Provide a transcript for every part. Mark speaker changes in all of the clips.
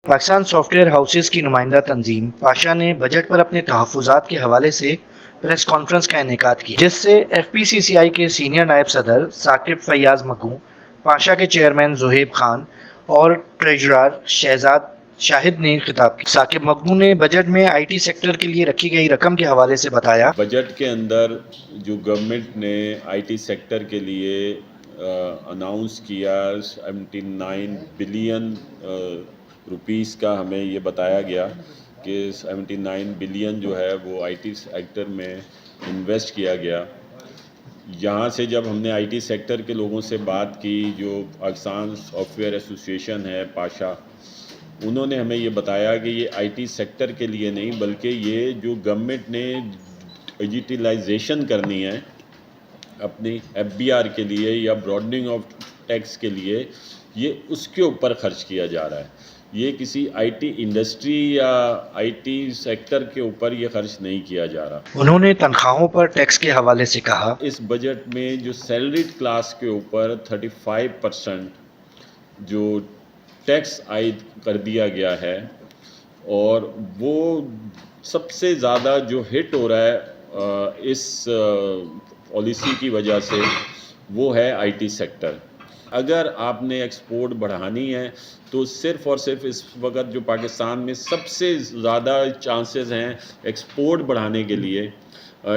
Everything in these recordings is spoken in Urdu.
Speaker 1: پاکستان سافٹ ویئر ہاؤسز کی نمائندہ تنظیم پاشا نے بجٹ پر اپنے تحفظات کے حوالے سے پریس کانفرنس کا انعقاد کیا، جس سے ایف پی سی سی آئی کے سینئر نائب صدر ثاقب فیاض مگو، پاشا کے چیئرمین زہیب خان اور ٹریجرر شہزاد شاہد نے خطاب کیا۔ ثاقب مگو نے بجٹ میں آئی ٹی سیکٹر کے لیے رکھی گئی رقم کے حوالے سے بتایا،
Speaker 2: بجٹ کے اندر جو گورنمنٹ نے آئی ٹی سیکٹر کے لیے اناؤنس کیا 79 بلین روپیز کا، ہمیں یہ بتایا گیا کہ 79 بلین جو ہے وہ آئی ٹی سیکٹر میں انویسٹ کیا گیا۔ یہاں سے جب ہم نے آئی ٹی سیکٹر کے لوگوں سے بات کی، جو پاکستان سافٹ ویئر ایسوسیشن ہے پاشا، انہوں نے ہمیں یہ بتایا کہ یہ آئی ٹی سیکٹر کے لیے نہیں، بلکہ یہ جو گورنمنٹ نے ڈیجیٹلائزیشن کرنی ہے اپنی ایف بی آر کے لیے یا براڈننگ آف ٹیکس کے لیے، یہ اس کے اوپر خرچ کیا جا رہا ہے۔ یہ کسی آئی ٹی انڈسٹری یا آئی ٹی سیکٹر کے اوپر یہ خرچ نہیں کیا جا رہا۔
Speaker 1: انہوں نے تنخواہوں پر ٹیکس کے حوالے سے کہا،
Speaker 2: اس بجٹ میں جو سیلریڈ کلاس کے اوپر 35% جو ٹیکس عائد کر دیا گیا ہے، اور وہ سب سے زیادہ جو ہٹ ہو رہا ہے اس پالیسی کی وجہ سے، وہ ہے آئی ٹی سیکٹر۔ اگر آپ نے ایکسپورٹ بڑھانی ہے تو صرف اور صرف اس وقت جو پاکستان میں سب سے زیادہ چانسز ہیں ایکسپورٹ بڑھانے کے لیے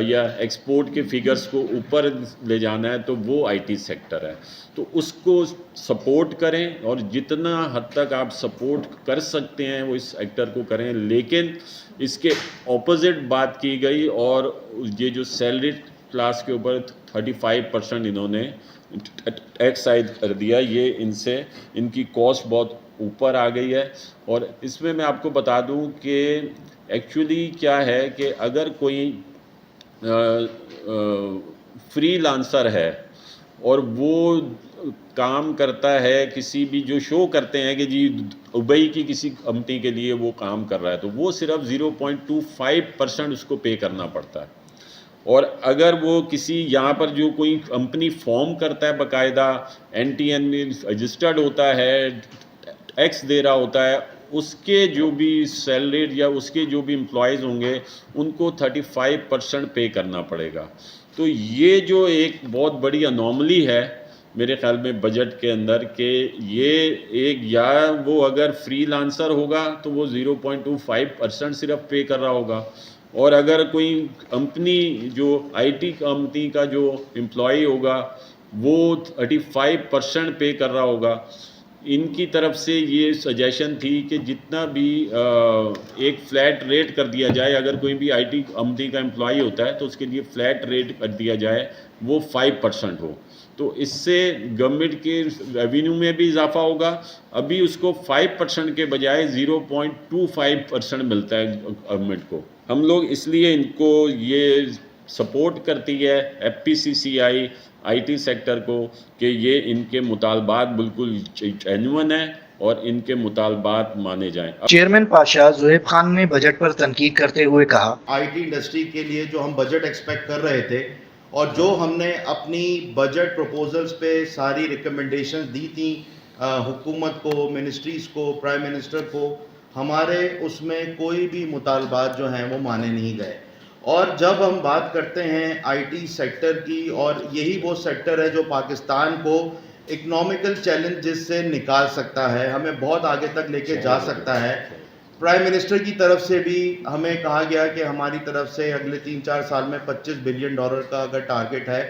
Speaker 2: یا ایکسپورٹ کے فگرز کو اوپر لے جانا ہے، تو وہ آئی ٹی سیکٹر ہے۔ تو اس کو سپورٹ کریں، اور جتنا حد تک آپ سپورٹ کر سکتے ہیں وہ اس سیکٹر کو کریں، لیکن اس کے اپوزٹ بات کی گئی، اور یہ جو سیلری کلاس کے اوپر 35% انہوں نے ٹیکس عائد کر دیا، یہ ان کی کاسٹ بہت اوپر آ گئی ہے۔ اور اس میں آپ کو بتا دوں کہ ایکچولی کیا ہے کہ اگر کوئی فری لانسر ہے اور وہ کام کرتا ہے کسی بھی، جو شو کرتے ہیں کہ جی دبئی کی کسی کمپنی کے لیے وہ کام کر رہا ہے، تو وہ صرف 0.25% اس کو پے کرنا پڑتا ہے۔ اور اگر وہ کسی یہاں پر جو کوئی کمپنی فارم کرتا ہے، باقاعدہ این ٹی این میں رجسٹرڈ ہوتا ہے، ٹیکس دے رہا ہوتا ہے، اس کے جو بھی سیلریڈ یا اس کے جو بھی امپلائیز ہوں گے، ان کو 35% پے کرنا پڑے گا۔ تو یہ جو ایک بہت بڑی انوملی ہے میرے خیال میں بجٹ کے اندر، کہ یہ ایک، یا وہ اگر فری لانسر ہوگا تو وہ 0.25% صرف پے کر رہا ہوگا، اور اگر کوئی کمپنی جو آئی ٹی کمپنی کا جو امپلائی ہوگا وہ 35% پے کر رہا ہوگا۔ ان کی طرف سے یہ سجیشن تھی کہ جتنا بھی ایک فلیٹ ریٹ کر دیا جائے، اگر کوئی بھی آئی ٹی کمپنی کا امپلائی ہوتا ہے تو اس کے لیے فلیٹ ریٹ کر دیا جائے، وہ 5% ہو، تو اس سے گورنمنٹ کے ریونیو میں بھی اضافہ ہوگا۔ ابھی اس کو 5% کے بجائے 0.25% ملتا ہے گورنمنٹ کو۔ ہم لوگ اس لیے ان کو یہ سپورٹ کرتی ہے F P C C I I T sector کو، کہ یہ ان کے مطالبات بالکل جینوئن ہیں اور ان کے مطالبات مانے جائیں۔
Speaker 1: چیئرمین پاشا زہیب خان نے بجٹ پر تنقید کرتے ہوئے کہا،
Speaker 3: آئی ٹی انڈسٹری کے لیے جو ہم بجٹ ایکسپیکٹ کر رہے تھے، اور جو ہم نے اپنی بجٹ پروپوزلز پہ ساری ریکمنڈیشنز دی تھیں حکومت کو، منسٹریز کو، پرائم منسٹر کو، ہمارے اس میں کوئی بھی مطالبات جو ہیں وہ مانے نہیں گئے۔ اور جب ہم بات کرتے ہیں آئی ٹی سیکٹر کی، اور یہی وہ سیکٹر ہے جو پاکستان کو اکنامیکل چیلنجز سے نکال سکتا ہے، ہمیں بہت آگے تک لے کے جا سکتا ہے۔ پرائم منسٹر کی طرف سے بھی ہمیں کہا گیا کہ ہماری طرف سے اگلے 3-4 سال میں $25 بلین کا اگر ٹارگٹ ہے،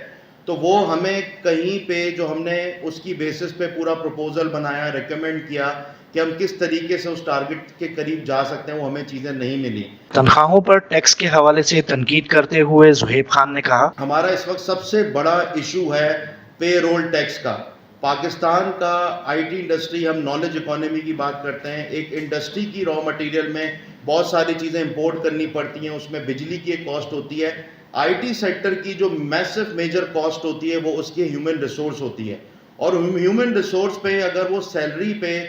Speaker 3: تو وہ ہمیں کہیں پہ جو ہم نے اس کی بیسس پہ پورا پروپوزل بنایا، ریکمینڈ کیا کہ ہم کس طریقے سے اس ٹارگٹ کے قریب جا سکتے ہیں، وہ ہمیں چیزیں نہیں ملی۔
Speaker 1: تنخواہوں پر ٹیکس کے حوالے سے تنقید کرتے ہوئے زہیب خان نے کہا،
Speaker 3: ہمارا اس وقت سب سے بڑا ایشو ہے پے رول ٹیکس کا۔ پاکستان کا آئی ٹی انڈسٹری، ہم نالج اکانومی کی بات کرتے ہیں، ایک انڈسٹری کی را مٹیریل میں بہت ساری چیزیں امپورٹ کرنی پڑتی ہیں، اس میں بجلی کی ایک کاسٹ ہوتی ہے۔ آئی ٹی سیکٹر کی جو میسو میجر کاسٹ ہوتی ہے وہ اس کی ہیومن ریسورس ہوتی ہے، اور ہیومن ریسورس پہ اگر وہ سیلری پہ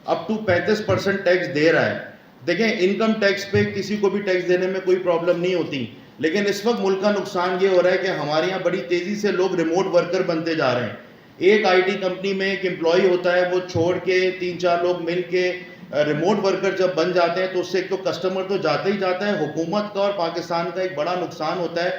Speaker 3: اپ ٹو 35% ٹیکس دے رہا ہے، دیکھیں انکم ٹیکس پہ کسی کو بھی ٹیکس دینے میں کوئی پرابلم نہیں ہوتی، لیکن اس وقت ملک کا نقصان یہ ہو رہا ہے کہ ہمارے یہاں بڑی تیزی سے لوگ ریموٹ ورکر بنتے جا رہے ہیں۔ ایک آئی ٹی کمپنی میں ایک امپلائی ہوتا ہے، وہ چھوڑ کے 3-4 لوگ مل کے ریموٹ ورکر جب بن جاتے ہیں تو اس سے ایک تو کسٹمر تو جاتا ہی جاتا ہے، حکومت کا اور پاکستان کا ایک بڑا نقصان ہوتا ہے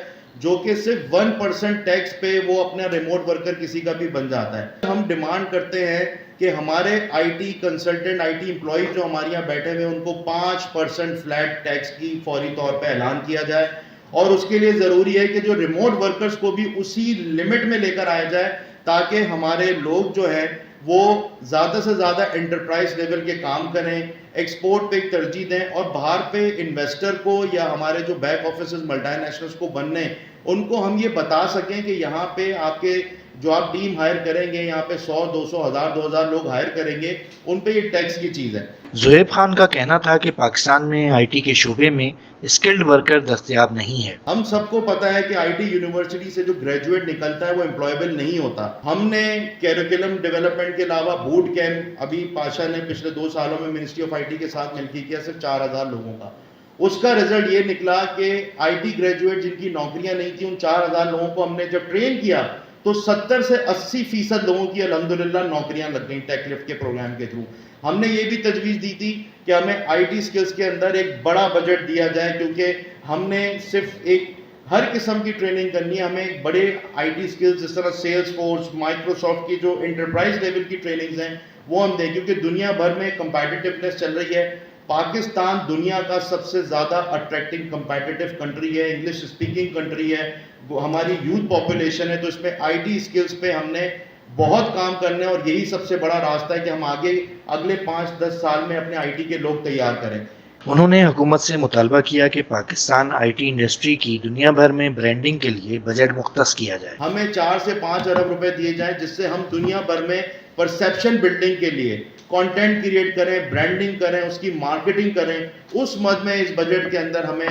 Speaker 3: جو کہ صرف 1% ٹیکس پہ وہ اپنا ریموٹ ورکر کسی کا بھی بن جاتا ہے. ہم ڈیمانڈ کرتے ہیں کہ ہمارے I T consultant, I T employees جو ہمارے یہاں بیٹھے ہوئے ان کو 5% فلیٹ ٹیکس کی فوری طور پہ اعلان کیا جائے، اور اس کے لیے ضروری ہے کہ جو ریموٹ ورکرز کو بھی اسی لمٹ میں لے کر آیا جائے تاکہ ہمارے لوگ جو ہیں وہ زیادہ سے زیادہ انٹرپرائز لیول کے کام کریں، ایکسپورٹ پہ ایک ترجیح دیں، اور باہر پہ انویسٹر کو یا ہمارے جو بیک آفیسز ملٹی نیشنلز کو بننے ان کو ہم یہ بتا سکیں کہ یہاں پہ آپ کے جو آپ ٹیم ہائر کریں گے، یہاں پہ 100 200 1000 2000 لوگ ہائر کریں گے، ان پہ یہ ٹیکس کی چیز ہے.
Speaker 1: زہیب خان کا کہنا تھا کہ پاکستان میں آئی ٹی کے شعبے میں اسکلڈ ورکر دستیاب نہیں ہے.
Speaker 3: ہم سب کو پتا ہے کہ آئی ٹی یونیورسٹی سے جو گریجویٹ نکلتا ہے وہ امپلائیبل نہیں ہوتا. ہم نے کیریکولم ڈیولپمنٹ کے علاوہ بوٹ کیمپ ابھی پاشا نے پچھلے 2 سالوں میں منسٹری آف آئی ٹی کے ساتھ مل کے کیا، صرف 4000 لوگوں کا. اس کا رزلٹ یہ نکلا کہ آئی ٹی گریجویٹ جن کی نوکریاں نہیں تھیں، ان 4000 لوگوں کو ہم نے جب ٹرین کیا تو 70 سے 80% لوگوں کی الحمدللہ نوکریاں لگ گئیں ٹیک لفٹ کے پروگرام کے تھرو. ہم نے یہ بھی تجویز دی تھی کہ ہمیں آئی ٹی سکلز کے اندر ایک بڑا بجٹ دیا جائے، کیونکہ ہم نے صرف ایک ہر قسم کی ٹریننگ کرنی ہے. ہمیں ایک بڑے آئی ٹی سکلز جس طرح سیلز فورس، مائکروسافٹ کی جو انٹرپرائز لیول کی ٹریننگز ہیں وہ ہم دیں، کیونکہ دنیا بھر میں کمپیٹیٹیونیس چل رہی ہے. پاکستان دنیا کا سب سے زیادہ اٹریکٹنگ کمپیٹیٹیو کنٹری ہے، انگلش اسپیکنگ کنٹری ہے، ہماری یوتھ پاپولیشن ہے، تو اس میں آئی ٹی سکلز پہ ہم نے بہت کام کرنا ہے، اور یہی سب سے بڑا راستہ ہے کہ ہم آگے اگلے 5-10 سال میں اپنے آئی ٹی کے لوگ تیار کریں.
Speaker 1: انہوں نے حکومت سے مطالبہ کیا کہ پاکستان آئی ٹی انڈسٹری کی دنیا بھر میں برانڈنگ کے لیے بجٹ مختص کیا جائے.
Speaker 3: ہمیں 4 سے 5 ارب روپے دیے جائیں جس سے ہم دنیا بھر میں پرسیپشن بلڈنگ کے لیے کانٹینٹ کریٹ کریں، برانڈنگ کریں، اس کی مارکیٹنگ کریں. اس مد میں اس بجٹ کے اندر ہمیں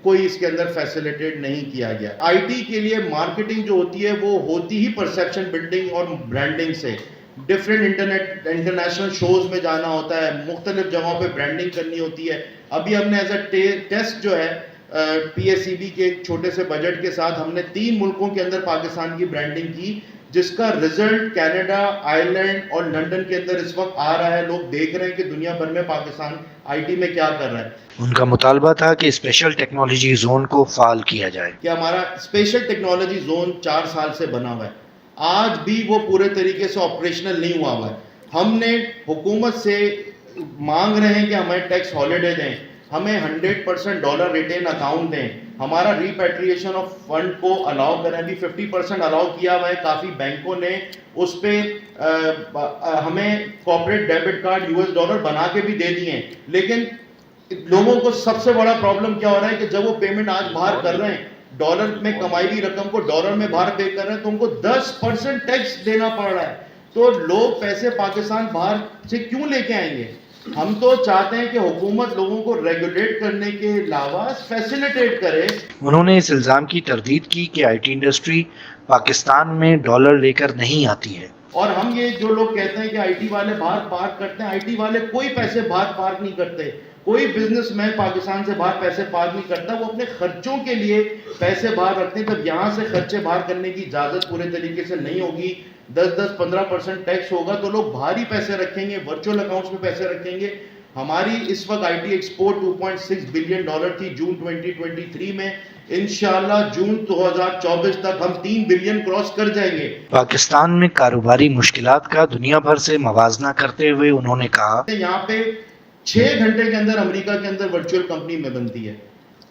Speaker 3: کوئی اس کے اندر فیسیلیٹیٹ نہیں کیا گیا. آئی ٹی کے لیے مارکیٹنگ جو ہوتی ہے وہ ہوتی ہی پرسیپشن بلڈنگ اور برانڈنگ سے. ڈفرینٹ انٹرنیشنل شوز میں جانا ہوتا ہے، مختلف جگہوں پہ برانڈنگ کرنی ہوتی ہے. ابھی ہم نے ایز اے ٹیسٹ جو ہے پی ایس سی بی کے ایک چھوٹے سے بجٹ کے ساتھ ہم نے 3 ملکوں کے اندر پاکستان کی برانڈنگ کی، جس کا رزلٹ کینیڈا، آئرلینڈ اور لنڈن کے اندر اس وقت آ رہا ہے. لوگ دیکھ رہے ہیں کہ دنیا بھر میں پاکستان آئی ٹی میں کیا کر رہا ہے.
Speaker 1: ان کا مطالبہ تھا کہ اسپیشل ٹیکنالوجی زون کو فعال کیا جائے.
Speaker 3: کہ ہمارا اسپیشل ٹیکنالوجی زون 4 سال سے بنا ہوا ہے، آج بھی وہ پورے طریقے سے آپریشنل نہیں ہوا ہوا ہے. ہم نے حکومت سے مانگ رہے ہیں کہ ہمیں ٹیکس ہالیڈے دیں، ہمیں 100% ڈالر ریٹین اکاؤنٹ دیں، ہمارا ریپیٹریشن آف فنڈ کو الاؤ کریں. ابھی 50% الاؤ کیا ہوا ہے، کافی بینکوں نے اس پہ ہمیں corporate debit card US dollar بنا کے بھی دے دیے ہیں. لیکن لوگوں کو سب سے بڑا پرابلم کیا ہو رہا ہے کہ جب وہ پیمنٹ آج باہر کر رہے ہیں، ڈالر میں کمائی ہوئی رقم کو ڈالر میں باہر پے کر رہے ہیں، تو ان کو 10% ٹیکس دینا پڑ رہا ہے. تو لوگ پیسے پاکستان باہر سے کیوں لے کے آئیں گے؟ ہم تو چاہتے ہیں کہ حکومت لوگوں کو ریگولیٹ کرنے کے علاوہ فیسیلیٹیٹ کرے.
Speaker 1: انہوں نے اس الزام کی تردید کی کہ آئی ٹی انڈسٹری پاکستان میں ڈالر لے کر نہیں آتی ہے.
Speaker 3: اور ہم یہ جو لوگ کہتے ہیں کہ آئی ٹی والے باہر پارک کرتے ہیں، آئی ٹی والے کوئی پیسے باہر پارک نہیں کرتے. کوئی بزنس مین پاکستان سے باہر پیسے پارک نہیں کرتا. وہ اپنے خرچوں کے لیے پیسے باہر رکھتے ہیں. جب یہاں سے خرچے باہر کرنے کی اجازت پورے طریقے سے نہیں ہوگی، 10-15% ٹیکس ہوگا، تو لوگ باہر ہی پیسے رکھیں گے، ورچوئل اکاؤنٹس میں پیسے رکھیں گے. ہماری اس وقت I T export 2.6 billion dollar تھی جون 2023 میں. انشاءاللہ جون 2024 تک ہم 3 بلین کراس کر جائیں گے.
Speaker 1: پاکستان میں کاروباری مشکلات کا دنیا بھر سے موازنہ کرتے ہوئے انہوں نے کہا،
Speaker 3: یہاں پہ 6 گھنٹے کے اندر امریکہ کے اندر ورچوئل کمپنی میں بنتی ہے،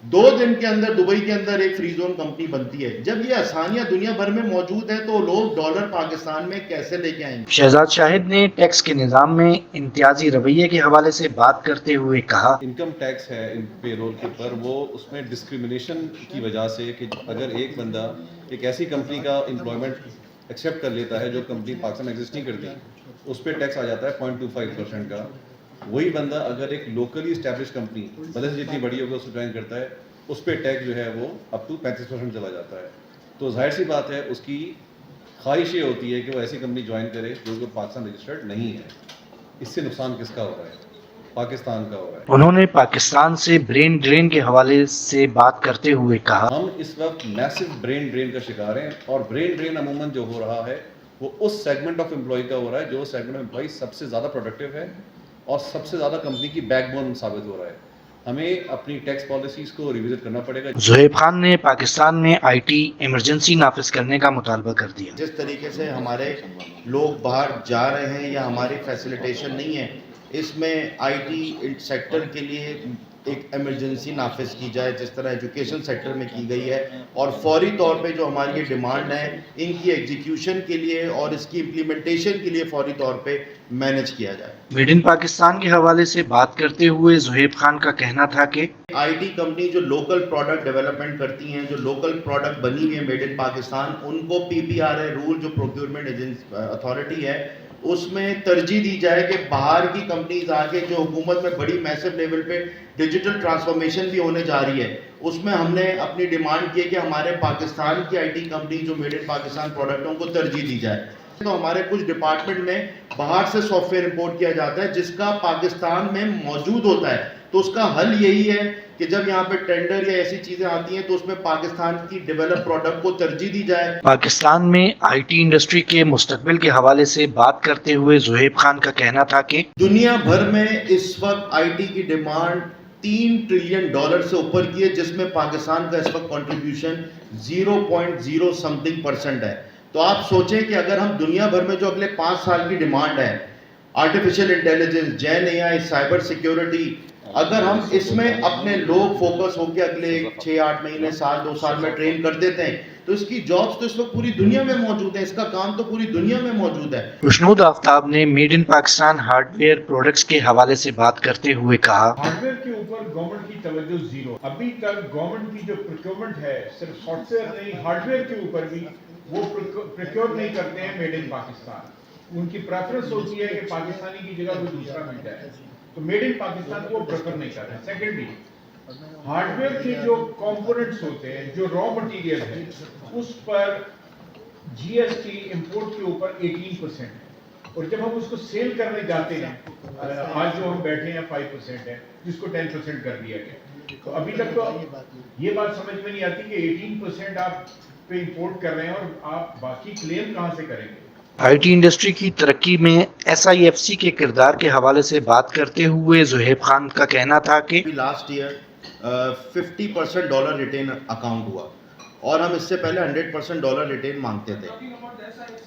Speaker 3: 2 دن کے اندر دبئی کے اندر ایک فری زون کمپنی بنتی ہے. جب یہ آسانیاں دنیا بھر میں موجود ہیں تو لوگ ڈالر پاکستان میں کیسے لے کے آئیں گے؟
Speaker 1: شہزاد شاہد نے ٹیکس کے نظام میں امتیازی رویے کے حوالے سے بات کرتے ہوئے کہا،
Speaker 4: انکم ٹیکس ہے پے رول کے اوپر، وہ اس میں ڈسکریمنیشن کی وجہ سے کہ اگر ایک بندہ ایک ایسی کمپنی کا امپلائمنٹ ایکسیپٹ کر لیتا ہے جو کمپنی پاکستان میں ایگزسٹ نہیں کرتی، اس پہ ٹیکس آ جاتا ہے 0.25% کا. وہی بندہ اگر ایک لوکلی اسٹیبلش کمپنی مطلب جتنی بڑی ہوگی اس کو جوائن کرتا ہے، اس پہ ٹیکس جو ہے وہ اپ ٹو 35% چلا جاتا ہے. تو ظاہر سی بات ہے اس کی خواہش یہ ہوتی ہے کہ وہ ایسی کمپنی جوائن کرے جو کہ پاکستان رجسٹرڈ نہیں ہے. اس سے نقصان کس کا ہو رہا ہے؟ پاکستان کا ہو رہا ہے.
Speaker 1: انہوں نے پاکستان سے برین ڈرین کے حوالے سے بات کرتے ہوئے کہا،
Speaker 4: ہم اس وقت میسو برین ڈرین کا شکار ہیں، اور برین ڈرین عموماً جو ہو رہا ہے وہ اس سیگمنٹ آف امپلائی کا ہو رہا ہے جو سیگمنٹ آف امپلائی سب سے زیادہ پروڈکٹیو ہے اور سب سے زیادہ کمپنی کی بیک بون ثابت ہو رہا ہے. ہمیں اپنی ٹیکس پالیسیز کو ریوزٹ کرنا پڑے گا.
Speaker 1: زہیب خان نے پاکستان میں آئی ٹی ایمرجنسی نافذ کرنے کا مطالبہ کر دیا.
Speaker 3: جس طریقے سے ہمارے لوگ باہر جا رہے ہیں یا ہماری فیسیلیٹیشن نہیں ہے, اس میں آئی ٹی سیکٹر کے لیے ایک ایمرجنسی نافذ کی جائے جس طرح ایجوکیشن سیکٹر میں کی گئی ہے, اور فوری طور پہ جو ہماری یہ ڈیمانڈ ہے ان کی ایگزیکیوشن کے لیے اور اس کی امپلیمنٹیشن کے لیے فوری طور پہ مینج کیا جائے.
Speaker 1: میڈ ان پاکستان کے حوالے سے بات کرتے ہوئے زہیب خان کا کہنا تھا کہ
Speaker 3: آئی ٹی کمپنی جو لوکل پروڈکٹ ڈیولپمنٹ کرتی ہیں, جو لوکل پروڈکٹ بنی ہوئی ہے میڈ ان پاکستان, ان کو پی پی آر اے رول جو پروکیورمنٹ اتھارٹی ہے اس میں ترجیح دی جائے کہ باہر کی کمپنیز آگے جو حکومت میں بڑی میسو لیول پہ ڈیجیٹل ٹرانسفارمیشن بھی ہونے جا رہی ہے, اس میں ہم نے اپنی ڈیمانڈ کی ہے کہ ہمارے پاکستان کی آئی ٹی کمپنی جو میڈ ان پاکستان پروڈکٹوں کو ترجیح دی جائے. تو ہمارے کچھ ڈپارٹمنٹ میں باہر سے سافٹ ویئر امپورٹ کیا جاتا ہے جس کا پاکستان میں موجود ہوتا ہے, تو اس کا حل یہی ہے کہ جب یہاں پہ ٹینڈر یا ایسی چیزیں آتی ہیں تو اس میں پاکستان کی ڈیولپ پروڈکٹ کو ترجیح دی جائے.
Speaker 1: پاکستان میں آئی ٹی انڈسٹری کے مستقبل کے حوالے سے بات کرتے ہوئے زہیب خان کا کہنا تھا کہ
Speaker 3: دنیا بھر میں اس وقت آئی ٹی کی ڈیمانڈ $3 ٹریلین سے اوپر کی ہے, جس میں پاکستان کا اس وقت کنٹریبیوشن 0.0 سمتھنگ % ہے. تو آپ سوچیں کہ اگر ہم دنیا بھر میں جو اگلے 5 سال کی ڈیمانڈ ہے, آرٹیفیشیل انٹیلیجنس, جین اے آئی, سائبر سیکیورٹی, اگر ہم اس میں اپنے لوگ فوکس ہو کے اگلے 6-8 مہینے, سال 2 سال میں ٹرین کر دیتے ہیں تو اس کی جابس تو اس وقت پوری دنیا میں موجود ہیں, اس کا کام تو پوری دنیا میں موجود ہے.
Speaker 1: خوشنود آفتاب نے made in Pakistan hard where products کے حوالے سے بات کرتے ہوئے کہا
Speaker 5: ہارڈ ویئر کے اوپر گورنمنٹ کی توجہ زیرو. ابھی تک گورنمنٹ کی جو پروکیورمنٹ ہے صرف سافٹ ویئر نہیں, ہارڈ ویئر کے اوپر بھی وہ پروکیور نہیں کرتے ہیں میڈ ان پاکستان. ان کی پریفرنس ہوتی ہے کہ پاکستانی کی جگہ کوئی دوسرا مل جائے, تو میڈ ان پاکستان کو پریفر نہیں کر رہے ہیں. سیکنڈلی ہارڈ ویئر کے جو کمپوننٹس ہوتے ہیں, جو را مٹیریل ہے, اس پر جی ایس ٹی امپورٹ کے اوپر 18% ہے, اور جب ہم اس کو سیل کرنے جاتے ہیں, آج جو ہم بیٹھے ہیں 5% ہے جس کو 10% کر دیا گیا. تو ابھی تک تو یہ بات سمجھ میں نہیں آتی کہ 18% آپ پہ امپورٹ کر رہے ہیں اور آپ باقی کلیم کہاں سے کریں گے.
Speaker 1: آئی ٹی انڈسٹری کی ترقی میں ایس آئی ایف سی کے کردار کے حوالے سے بات کرتے ہوئے زہیب خان کا کہنا تھا کہ
Speaker 3: لاسٹ ایئر 50% ڈالر ریٹین اکاؤنٹ ہوا, اور ہم اس سے پہلے 100% ڈالر ریٹین مانگتے تھے.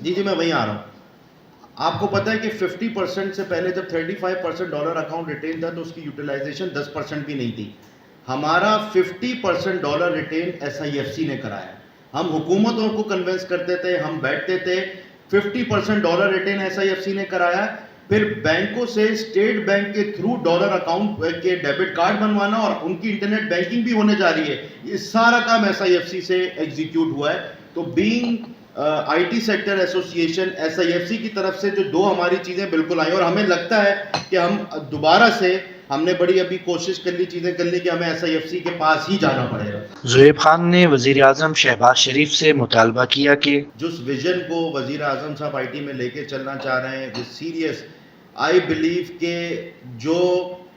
Speaker 3: جی میں وہیں آ رہا ہوں. آپ کو پتہ ہے کہ 50% سے پہلے جب 35% ڈالر اکاؤنٹ ریٹین تھا تو اس کی یوٹیلائزیشن 10% بھی نہیں تھی. ہمارا 50% dollar retain S I F C نے کرایا. ہم حکومتوں کو کنونس کرتے تھے, ہم بیٹھتے تھے, 50% dollar retain S I F C نے کرایا. پھر بینکوں سے اسٹیٹ بینک کے تھرو ڈالر اکاؤنٹ کے ڈیبٹ کارڈ بنوانا, اور ان کی انٹرنیٹ بینکنگ بھی ہونے جا رہی ہے. یہ سارا کام ایس آئی ایف سی سے ایگزیکیوٹ ہوا ہے. تو being I T sector association, S I F C کی طرف سے جو 2 ہماری چیزیں بالکل آئیں, اور ہمیں لگتا ہے کہ ہم دوبارہ سے, ہم نے بڑی ابھی کوشش کر لی چیزیں کرنے کی, ہمیں ایس آئی ایف سی کے پاس ہی جانا پڑے گا.
Speaker 1: زہیب خان نے وزیر اعظم شہباز شریف سے مطالبہ کیا کہ
Speaker 3: جس ویژن کو وزیر اعظم صاحب آئی ٹی میں لے کے چلنا چاہ رہے ہیں, وتھ سیریس, آئی بلیو کہ جو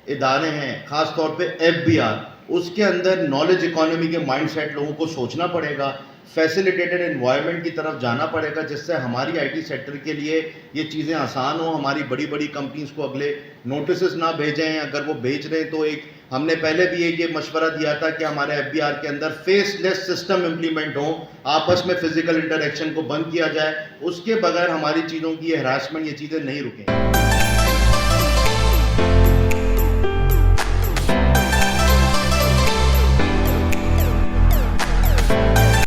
Speaker 3: ادارے ہیں خاص طور پہ ایف بی آر, اس کے اندر نالج اکانومی کے مائنڈ سیٹ لوگوں کو سوچنا پڑے گا, فیسیلیٹیٹڈ انوائرمنٹ کی طرف جانا پڑے گا, جس سے ہماری آئی ٹی سیکٹر کے لیے یہ چیزیں آسان ہوں. ہماری بڑی بڑی کمپنیز کو اگلے نوٹسز نہ بھیجیں, اگر وہ بھیج رہے تو ایک ہم نے پہلے بھی یہ مشورہ دیا تھا کہ ہمارے ایف بی آر کے اندر فیس لیس سسٹم امپلیمنٹ ہوں, آپس میں فزیکل انٹریکشن کو بند کیا جائے. اس کے بغیر ہماری چیزوں کی یہ ہراسمنٹ, یہ چیزیں نہیں رکیں.